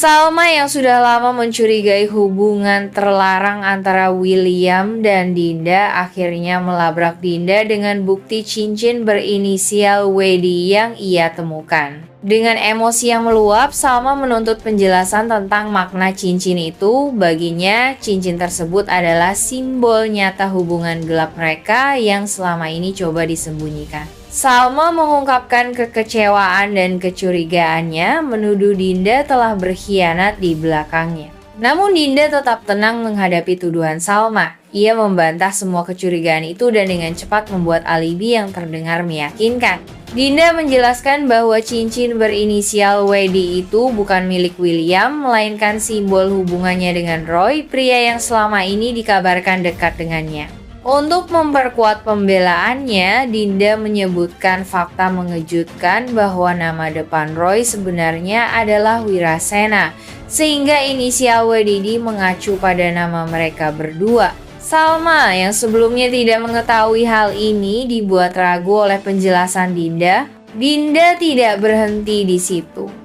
Salma yang sudah lama mencurigai hubungan terlarang antara William dan Dinda akhirnya melabrak Dinda dengan bukti cincin berinisial WD yang ia temukan. Dengan emosi yang meluap, Salma menuntut penjelasan tentang makna cincin itu. Baginya, cincin tersebut adalah simbol nyata hubungan gelap mereka yang selama ini coba disembunyikan. Salma mengungkapkan kekecewaan dan kecurigaannya, menuduh Dinda telah berkhianat di belakangnya. Namun Dinda tetap tenang menghadapi tuduhan Salma. Ia membantah semua kecurigaan itu dan dengan cepat membuat alibi yang terdengar meyakinkan. Dinda menjelaskan bahwa cincin berinisial WD itu bukan milik William, melainkan simbol hubungannya dengan Roy, pria yang selama ini dikabarkan dekat dengannya. Untuk memperkuat pembelaannya, Dinda menyebutkan fakta mengejutkan bahwa nama depan Roy sebenarnya adalah Wirasena, sehingga inisial WDD mengacu pada nama mereka berdua. Salma yang sebelumnya tidak mengetahui hal ini dibuat ragu oleh penjelasan Dinda. Dinda tidak berhenti di situ.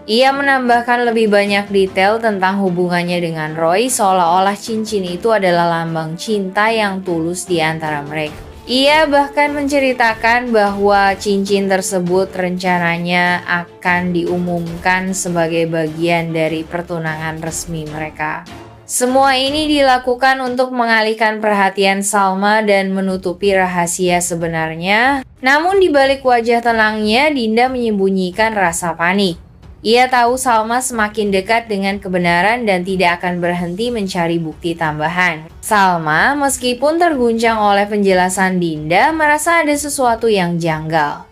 Ia menambahkan lebih banyak detail tentang hubungannya dengan Roy, seolah-olah cincin itu adalah lambang cinta yang tulus di antara mereka. Ia bahkan menceritakan bahwa cincin tersebut rencananya akan diumumkan sebagai bagian dari pertunangan resmi mereka. Semua ini dilakukan untuk mengalihkan perhatian Salma dan menutupi rahasia sebenarnya. Namun di balik wajah tenangnya, Dinda menyembunyikan rasa panik. Ia tahu Salma semakin dekat dengan kebenaran dan tidak akan berhenti mencari bukti tambahan. Salma, meskipun terguncang oleh penjelasan Dinda, merasa ada sesuatu yang janggal.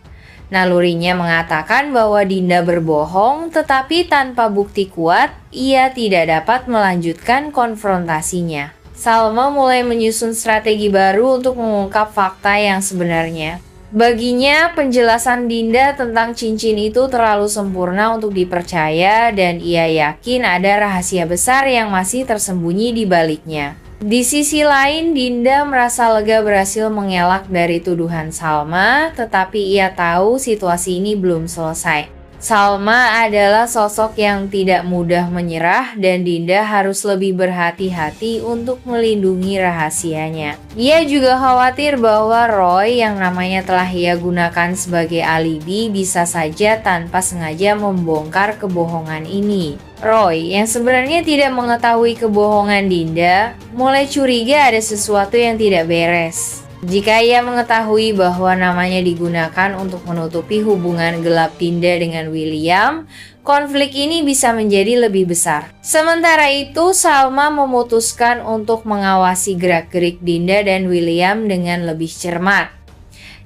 Nalurinya mengatakan bahwa Dinda berbohong, tetapi tanpa bukti kuat, ia tidak dapat melanjutkan konfrontasinya. Salma mulai menyusun strategi baru untuk mengungkap fakta yang sebenarnya. Baginya, penjelasan Dinda tentang cincin itu terlalu sempurna untuk dipercaya dan ia yakin ada rahasia besar yang masih tersembunyi di baliknya. Di sisi lain, Dinda merasa lega berhasil mengelak dari tuduhan Salma, tetapi ia tahu situasi ini belum selesai. Salma adalah sosok yang tidak mudah menyerah dan Dinda harus lebih berhati-hati untuk melindungi rahasianya. Ia juga khawatir bahwa Roy yang namanya telah ia gunakan sebagai alibi bisa saja tanpa sengaja membongkar kebohongan ini. Roy yang sebenarnya tidak mengetahui kebohongan Dinda mulai curiga ada sesuatu yang tidak beres. Jika ia mengetahui bahwa namanya digunakan untuk menutupi hubungan gelap Dinda dengan William, konflik ini bisa menjadi lebih besar. Sementara itu, Salma memutuskan untuk mengawasi gerak-gerik Dinda dan William dengan lebih cermat.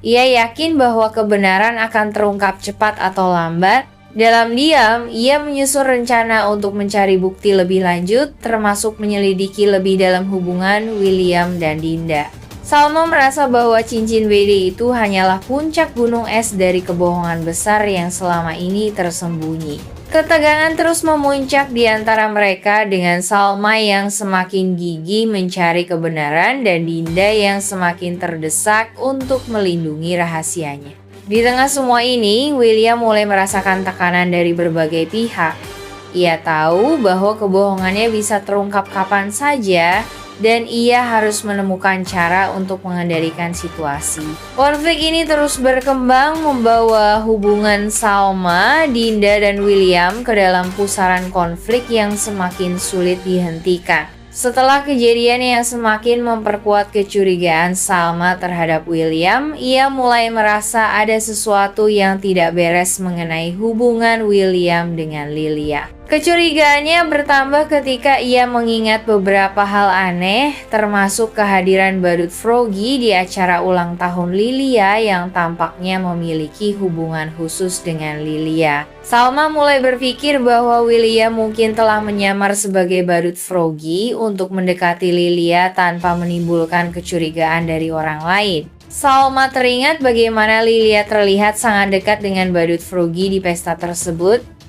Ia yakin bahwa kebenaran akan terungkap cepat atau lambat. Dalam diam, ia menyusun rencana untuk mencari bukti lebih lanjut, termasuk menyelidiki lebih dalam hubungan William dan Dinda. Salma merasa bahwa cincin WD itu hanyalah puncak gunung es dari kebohongan besar yang selama ini tersembunyi. Ketegangan terus memuncak di antara mereka dengan Salma yang semakin gigih mencari kebenaran dan Dinda yang semakin terdesak untuk melindungi rahasianya. Di tengah semua ini, William mulai merasakan tekanan dari berbagai pihak. Ia tahu bahwa kebohongannya bisa terungkap kapan saja dan ia harus menemukan cara untuk mengendalikan situasi. Konflik ini terus berkembang membawa hubungan Salma, Dinda, dan William ke dalam pusaran konflik yang semakin sulit dihentikan. Setelah kejadian yang semakin memperkuat kecurigaan Salma terhadap William, ia mulai merasa ada sesuatu yang tidak beres mengenai hubungan William dengan Lilia. Kecurigaannya bertambah ketika ia mengingat beberapa hal aneh, termasuk kehadiran badut Froggy di acara ulang tahun Lilia yang tampaknya memiliki hubungan khusus dengan Lilia. Salma mulai berpikir bahwa William mungkin telah menyamar sebagai badut Froggy untuk mendekati Lilia tanpa menimbulkan kecurigaan dari orang lain. Salma teringat bagaimana Lilia terlihat sangat dekat dengan badut Froggy di pesta tersebut.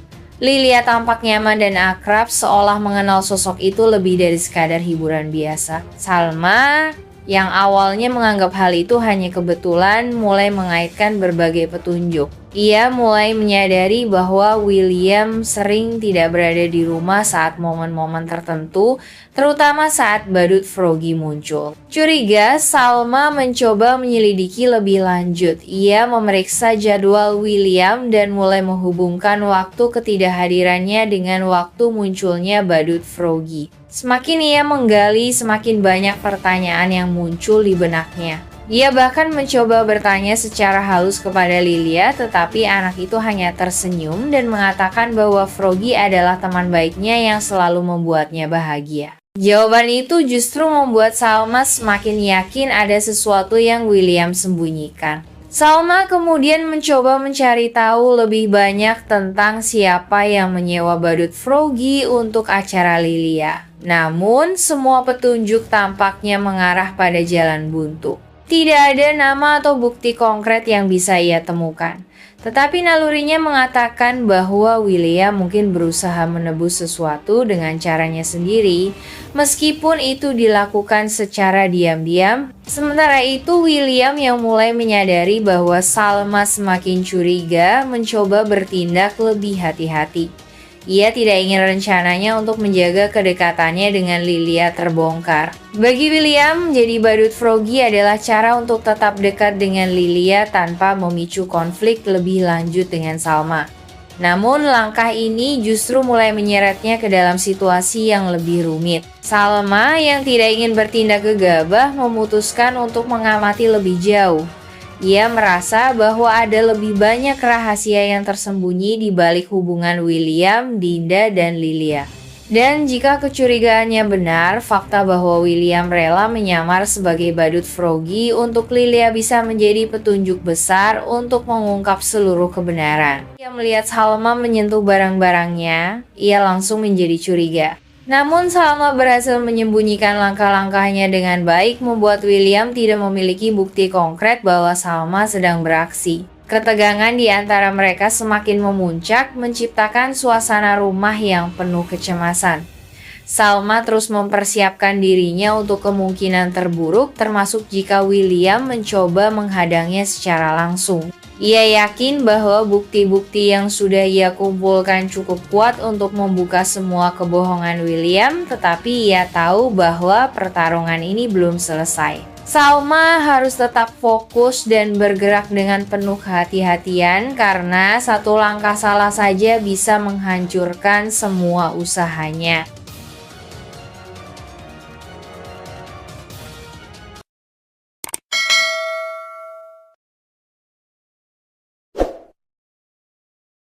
Lilia tampak nyaman dan akrab, seolah mengenal sosok itu lebih dari sekadar hiburan biasa. Salma yang awalnya menganggap hal itu hanya kebetulan mulai mengaitkan berbagai petunjuk. Ia mulai menyadari bahwa William sering tidak berada di rumah saat momen-momen tertentu, terutama saat badut Froggy muncul. Curiga, Salma mencoba menyelidiki lebih lanjut. Ia memeriksa jadwal William dan mulai menghubungkan waktu ketidakhadirannya dengan waktu munculnya badut Froggy. Semakin ia menggali, semakin banyak pertanyaan yang muncul di benaknya. Ia bahkan mencoba bertanya secara halus kepada Lilia, tetapi anak itu hanya tersenyum dan mengatakan bahwa Froggy adalah teman baiknya yang selalu membuatnya bahagia. Jawaban itu justru membuat Salma semakin yakin ada sesuatu yang William sembunyikan. Salma kemudian mencoba mencari tahu lebih banyak tentang siapa yang menyewa badut Froggy untuk acara Lilia. Namun, semua petunjuk tampaknya mengarah pada jalan buntu. Tidak ada nama atau bukti konkret yang bisa ia temukan. Tetapi nalurinya mengatakan bahwa William mungkin berusaha menebus sesuatu dengan caranya sendiri, meskipun itu dilakukan secara diam-diam. Sementara itu, William yang mulai menyadari bahwa Salma semakin curiga, mencoba bertindak lebih hati-hati. Ia tidak ingin rencananya untuk menjaga kedekatannya dengan Lilia terbongkar. Bagi William, menjadi badut Froggy adalah cara untuk tetap dekat dengan Lilia tanpa memicu konflik lebih lanjut dengan Salma. Namun langkah ini justru mulai menyeretnya ke dalam situasi yang lebih rumit. Salma yang tidak ingin bertindak gegabah memutuskan untuk mengamati lebih jauh. Ia merasa bahwa ada lebih banyak rahasia yang tersembunyi di balik hubungan William, Dinda, dan Lilia. Dan jika kecurigaannya benar, fakta bahwa William rela menyamar sebagai badut Froggy untuk Lilia bisa menjadi petunjuk besar untuk mengungkap seluruh kebenaran. Ia melihat Salma menyentuh barang-barangnya, ia langsung menjadi curiga. Namun Salma berhasil menyembunyikan langkah-langkahnya dengan baik, membuat William tidak memiliki bukti konkret bahwa Salma sedang beraksi. Ketegangan di antara mereka semakin memuncak, menciptakan suasana rumah yang penuh kecemasan. Salma terus mempersiapkan dirinya untuk kemungkinan terburuk, termasuk jika William mencoba menghadangnya secara langsung. Ia yakin bahwa bukti-bukti yang sudah ia kumpulkan cukup kuat untuk membuka semua kebohongan William, tetapi ia tahu bahwa pertarungan ini belum selesai. Salma harus tetap fokus dan bergerak dengan penuh kehati-hatian karena satu langkah salah saja bisa menghancurkan semua usahanya.